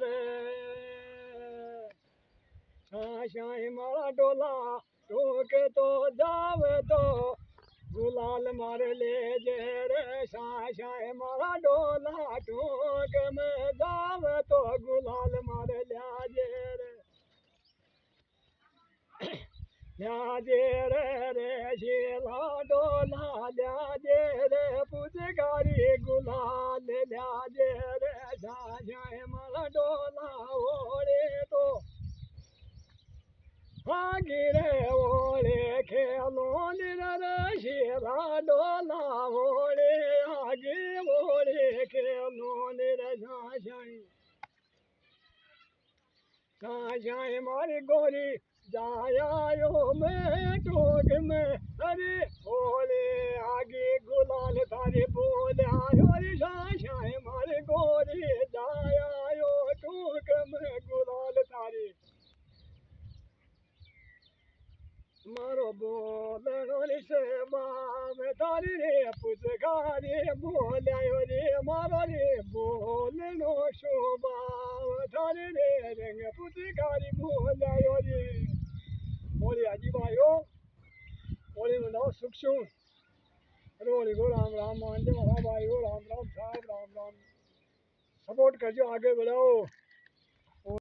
रे शाही मारा डोला टोक तो जावे तो गुलाल मार ले जे रे शाही मारा डोला टोक में जावे तो गुलाल मार लिया जे रे ल्याजे रे शीला डोला ल्याजे रे पुजगारी गुलाल ल्याजे रे शाही मारा डोला ओढ़े तो गिरे ओढ़े खेलो रे शीला डोला ओढ़े आगे ओढ़े खेलो रे शाही मारी गोरी जाया यो मैं टोक में अरे बोले आगे गुलाल थारे बोले आयो रे शाही मारी गोरी जाया यो टोक में गुलाल थारे मारो बोले से बाम थारी रे पुचकारी बोले रे मारो रे बोले नो शोभा थारी रे रंग पुचकारी बोले रे बोले आजी भाइयों बोले बताओ सुख शू अरे बोले को राम राम मान दे भाई हो राम राम साहब राम राम सपोर्ट कर जो आगे बढ़ाओ।